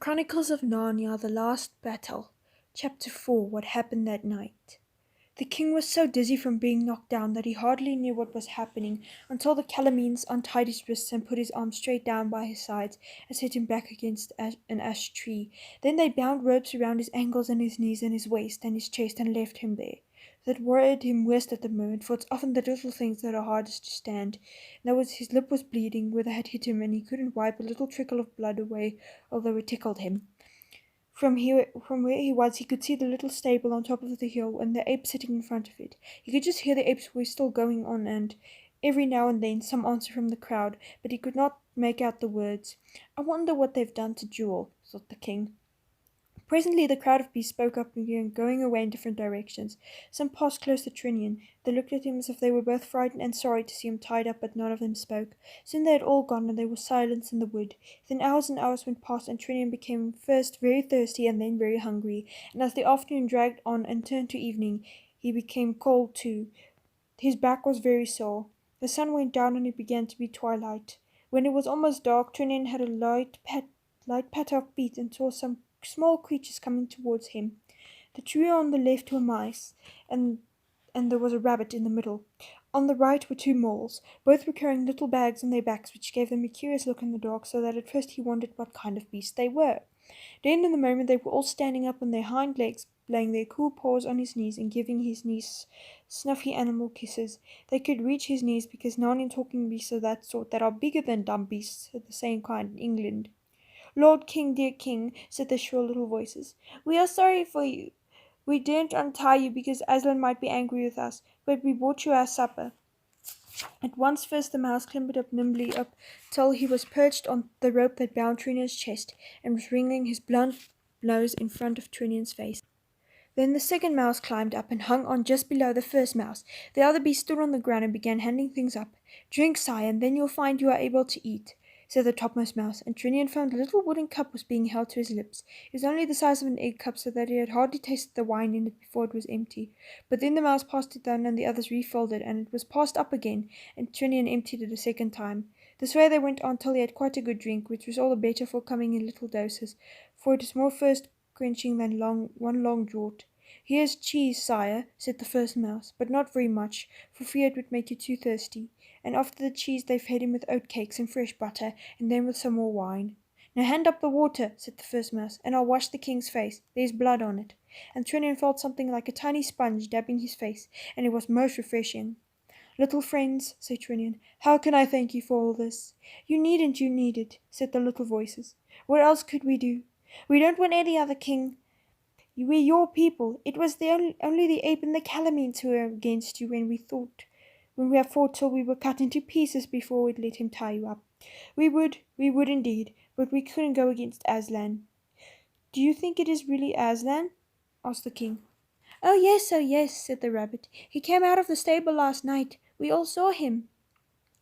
Chronicles of Narnia: The Last Battle. Chapter 4: What Happened That Night. The king was so dizzy from being knocked down that he hardly knew what was happening until the Calamines untied his wrists and put his arms straight down by his sides and set him back against an ash tree. Then they bound ropes around his ankles and his knees and his waist and his chest and left him there. That worried him worst at the moment, for it's often the little things that are hardest to stand. And that was his lip was bleeding where they had hit him, and he couldn't wipe a little trickle of blood away, although it tickled him. From where he was, he could see the little stable on top of the hill and the ape sitting in front of it. He could just hear the ape's voice still going on, and every now and then some answer from the crowd, but he could not make out the words. "I wonder what they've done to Jewel," thought the king. Presently the crowd of beasts spoke up and began going away in different directions. Some passed close to Trinian. They looked at him as if they were both frightened and sorry to see him tied up, but none of them spoke. Soon they had all gone, and there was silence in the wood. Then hours and hours went past, and Trinian became first very thirsty and then very hungry, and as the afternoon dragged on and turned to evening, he became cold too. His back was very sore. The sun went down, and it began to be twilight. When it was almost dark, Trinian had a light patter of feet and saw some small creatures coming towards him. The trio on the left were mice, and there was a rabbit in the middle. On the right were two moles. Both were carrying little bags on their backs, which gave them a curious look in the dark, so that at first he wondered what kind of beast they were. Then in a moment they were all standing up on their hind legs, laying their cool paws on his knees and giving his knees snuffy animal kisses. They could reach his knees because Narnian talking beasts of that sort that are bigger than dumb beasts of the same kind in England. "Lord King, dear King," said the shrill little voices, "we are sorry for you. We daren't untie you because Aslan might be angry with us, but we brought you our supper." At once first the mouse clambered up nimbly up till he was perched on the rope that bound Trinian's chest and was ringing his blunt blows in front of Trinian's face. Then the second mouse climbed up and hung on just below the first mouse. The other beast stood on the ground and began handing things up. "Drink, sire, and then you'll find you are able to eat," said the topmost mouse, and Trinian found a little wooden cup was being held to his lips. It was only the size of an egg cup, so that he had hardly tasted the wine in it before it was empty. But then the mouse passed it down, and the others refilled it, and it was passed up again, and Trinian emptied it a second time. This way they went on till he had quite a good drink, which was all the better for coming in little doses, for it is more thirst quenching than one long draught. "Here's cheese, sire," said the first mouse, "but not very much, for fear it would make you too thirsty." And after the cheese they fed him with oat cakes and fresh butter, and then with some more wine. "Now hand up the water," said the first mouse, "and I'll wash the king's face. There's blood on it." And Trinian felt something like a tiny sponge dabbing his face, and it was most refreshing. "Little friends," said Trinian, "how can I thank you for all this?" You need it," said the little voices. "What else could we do? We don't want any other king. We're your people. It was only the ape and the Calamines who were against you when we have fought till we were cut into pieces before we'd let him tie you up. We would indeed, but we couldn't go against Aslan." "Do you think it is really Aslan?" asked the king. Oh yes, said the rabbit. "He came out of the stable last night. We all saw him."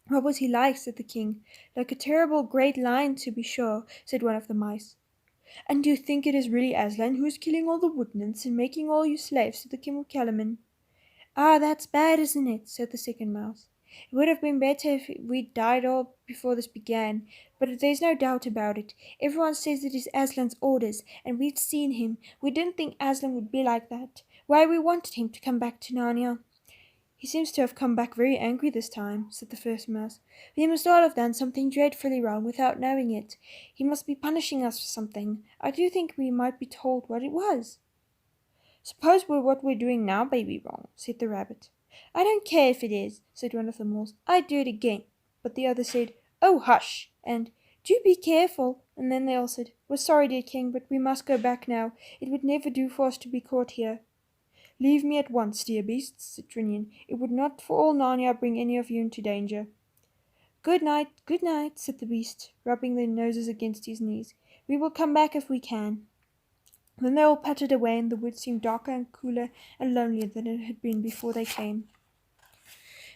"What was he like?" said the king. "Like a terrible great lion, to be sure," said one of the mice. "And do you think it is really Aslan who is killing all the wood nymphs and making all you slaves to the King of Calamin?" "Ah, that's bad, isn't it?" said the second mouse. "It would have been better if we'd died all before this began, but there's no doubt about it. Everyone says it is Aslan's orders, and we've seen him. We didn't think Aslan would be like that. Why, we wanted him to come back to Narnia." "He seems to have come back very angry this time," said the first mouse. "We must all have done something dreadfully wrong without knowing it. He must be punishing us for something. I do think we might be told what it was." "Suppose what we're doing now may be wrong," said the rabbit. "I don't care if it is," said one of the moles. "I'd do it again." But the other said, "Oh, hush!" and "Do be careful!" And then they all said, "We're sorry, dear king, but we must go back now. It would never do for us to be caught here." "Leave me at once, dear beasts," said Trinian. "It would not for all Narnia bring any of you into danger." Good night," said the beast, rubbing their noses against his knees. "We will come back if we can." Then they all pattered away, and the wood seemed darker and cooler and lonelier than it had been before they came.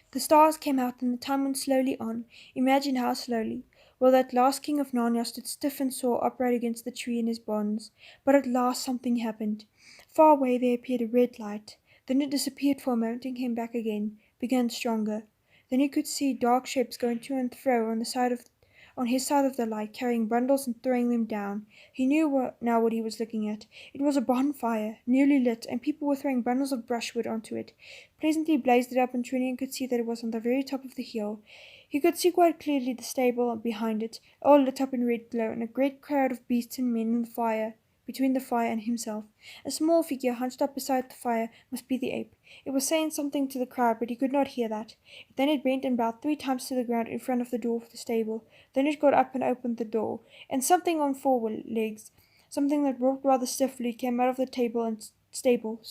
The stars came out, and the time went slowly on. Imagine how slowly. Well, that last king of Narnia stood stiff and sore upright against the tree in his bonds. But at last something happened. Far away there appeared a red light. Then it disappeared for a moment and came back again, began stronger. Then he could see dark shapes going to and fro on the side on his side of the light, carrying bundles and throwing them down. He knew now what he was looking at. It was a bonfire, newly lit, and people were throwing bundles of brushwood onto it. Pleasantly blazed it up, and Trinian could see that it was on the very top of the hill. He could see quite clearly the stable behind it, all lit up in red glow, and a great crowd of beasts and men in the fire, between the fire and himself. A small figure hunched up beside the fire must be the ape. It was saying something to the crowd, but he could not hear that. Then it bent and bowed 3 times to the ground in front of the door of the stable. Then it got up and opened the door, and something on 4 legs, something that walked rather stiffly, came out of the stable,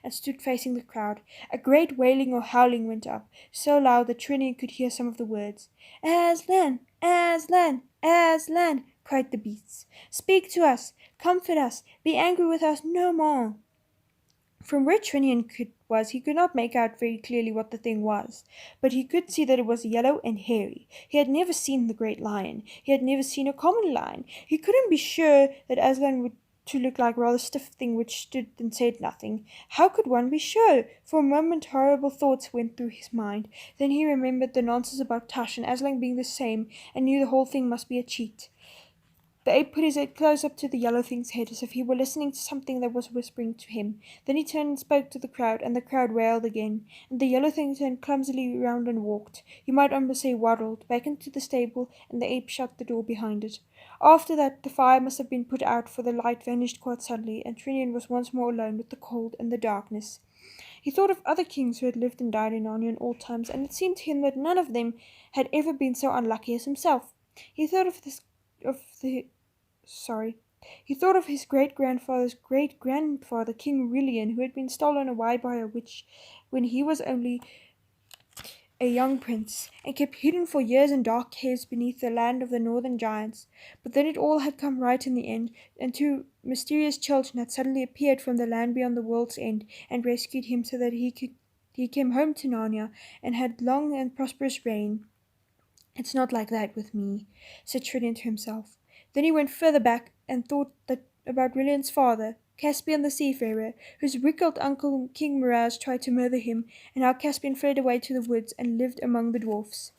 and stood facing the crowd. A great wailing or howling went up, so loud that Trinian could hear some of the words. Aslan! Aslan! Aslan! Cried the beasts. Speak to us! Comfort us! Be angry with us no more! From where Trinian was, he could not make out very clearly what the thing was, but he could see that it was yellow and hairy. He had never seen the great lion. He had never seen a common lion. He couldn't be sure that Aslan would to look like a rather stiff thing which stood and said nothing. How could one be sure? For a moment horrible thoughts went through his mind. Then he remembered the nonsense about Tush and Aslan being the same, and knew the whole thing must be a cheat. The ape put his head close up to the yellow thing's head, as if he were listening to something that was whispering to him. Then he turned and spoke to the crowd, and the crowd wailed again, and the yellow thing turned clumsily round and walked. You might almost say waddled, back into the stable, and the ape shut the door behind it. After that, the fire must have been put out, for the light vanished quite suddenly, and Trinian was once more alone with the cold and the darkness. He thought of other kings who had lived and died in Narnia in old times, and it seemed to him that none of them had ever been so unlucky as himself. He thought He thought of his great-grandfather's great-grandfather, King Rilian, who had been stolen away by a witch when he was only a young prince, and kept hidden for years in dark caves beneath the land of the northern giants. But then it all had come right in the end, and 2 mysterious children had suddenly appeared from the land beyond the world's end, and rescued him so that he came home to Narnia, and had long and prosperous reign. It's not like that with me, said Trinian to himself. Then he went further back and thought about Rilian's father, Caspian the Seafarer, whose wicked uncle King Miraz tried to murder him, and how Caspian fled away to the woods and lived among the dwarfs.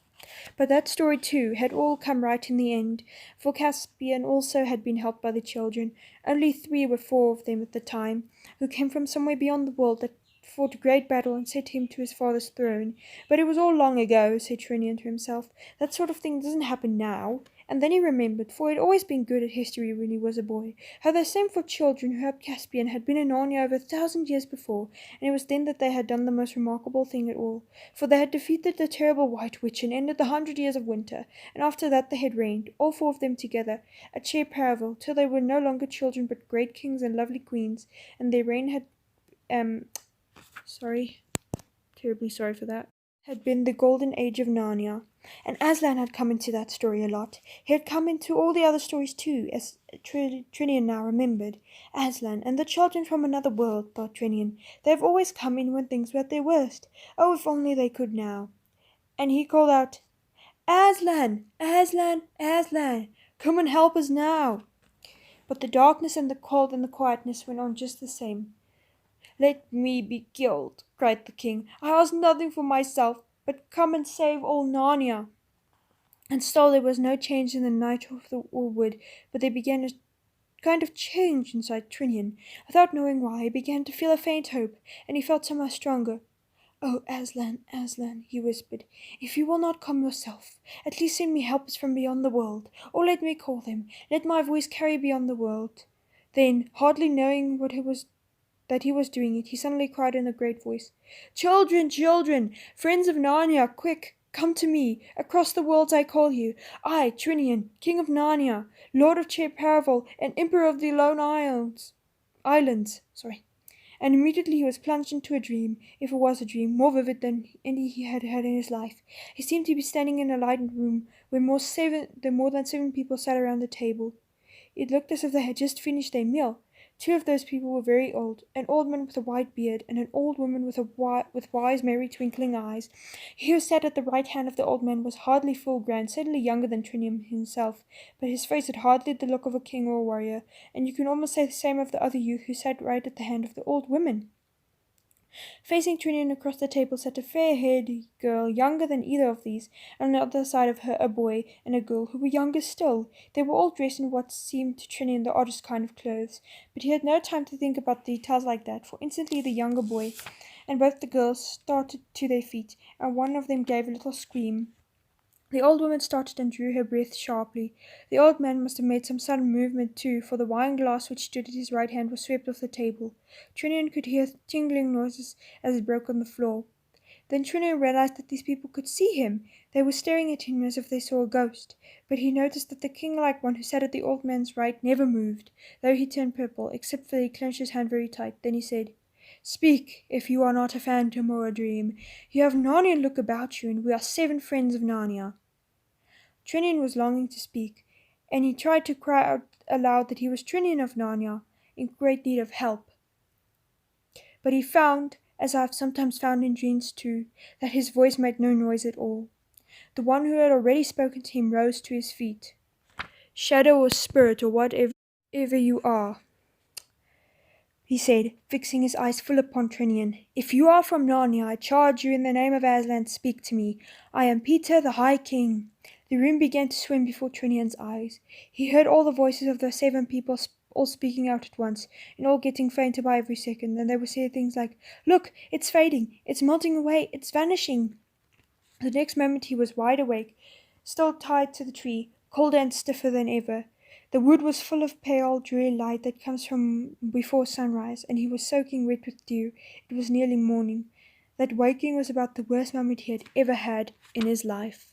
But that story, too, had all come right in the end, for Caspian also had been helped by the children, only 3 or 4 of them at the time, who came from somewhere beyond the world that fought a great battle and set him to his father's throne. But it was all long ago, said Trinian to himself. That sort of thing doesn't happen now. And then he remembered, for he had always been good at history when he was a boy, how those same 4 children who helped Caspian had been in Narnia over 1,000 years before, and it was then that they had done the most remarkable thing at all, for they had defeated the terrible White Witch and ended the 100 years of winter, and after that they had reigned, all 4 of them together, at Cher Paravel, till they were no longer children but great kings and lovely queens, and their reign had terribly sorry for that, had been the golden age of Narnia. And Aslan had come into that story a lot. He had come into all the other stories too, as Trinian now remembered. Aslan, and the children from another world, thought Trinian. They have always come in when things were at their worst. Oh, if only they could now. And he called out, Aslan! Aslan! Aslan! Come and help us now! But the darkness and the cold and the quietness went on just the same. Let me be killed, cried the king. I ask nothing for myself, but come and save all Narnia. And still there was no change in the night or wood, but there began a kind of change inside Trinian. Without knowing why, he began to feel a faint hope, and he felt so much stronger. Oh, Aslan, Aslan, he whispered, if you will not come yourself, at least send me helpers from beyond the world, or let me call them. Let my voice carry beyond the world. Then, hardly knowing that he was doing it, he suddenly cried in a great voice, Children, children, friends of Narnia, quick, come to me. Across the worlds I call you. I, Trinian, King of Narnia, Lord of Cher Paravel, and Emperor of the Lone Islands. And immediately he was plunged into a dream, if it was a dream, more vivid than any he had had in his life. He seemed to be standing in a lighted room where more than 7 people sat around the table. It looked as if they had just finished their meal. 2 of those people were very old, an old man with a white beard, and an old woman with wise, merry, twinkling eyes. He who sat at the right hand of the old man was hardly full-grown, certainly younger than Trinian himself, but his face had hardly the look of a king or a warrior, and you can almost say the same of the other youth who sat right at the hand of the old woman. Facing Trinian across the table sat a fair-haired girl, younger than either of these, and on the other side of her a boy and a girl who were younger still. They were all dressed in what seemed to Trinian the oddest kind of clothes, but he had no time to think about details like that, for instantly the younger boy and both the girls started to their feet, and one of them gave a little scream. The old woman started and drew her breath sharply. The old man must have made some sudden movement too, for the wine glass which stood at his right hand was swept off the table. Trinian could hear tingling noises as it broke on the floor. Then Trinian realized that these people could see him. They were staring at him as if they saw a ghost. But he noticed that the king-like one who sat at the old man's right never moved, though he turned purple, except that he clenched his hand very tight. Then he said, "Speak, if you are not a phantom or a dream. You have Narnia look about you, and we are 7 friends of Narnia." Trinian was longing to speak, and he tried to cry out aloud that he was Trinian of Narnia, in great need of help. But he found, as I have sometimes found in dreams too, that his voice made no noise at all. The one who had already spoken to him rose to his feet. "Shadow or spirit or whatever you are," he said, fixing his eyes full upon Trinian, "if you are from Narnia, I charge you in the name of Aslan, speak to me. I am Peter, the High King." The room began to swim before Trinian's eyes. He heard all the voices of the 7 people all speaking out at once, and all getting fainter by every second, and they were saying things like, "Look, it's fading, it's melting away, it's vanishing." The next moment he was wide awake, still tied to the tree, colder and stiffer than ever. The wood was full of pale, dreary light that comes from before sunrise, and he was soaking wet with dew. It was nearly morning. That waking was about the worst moment he had ever had in his life.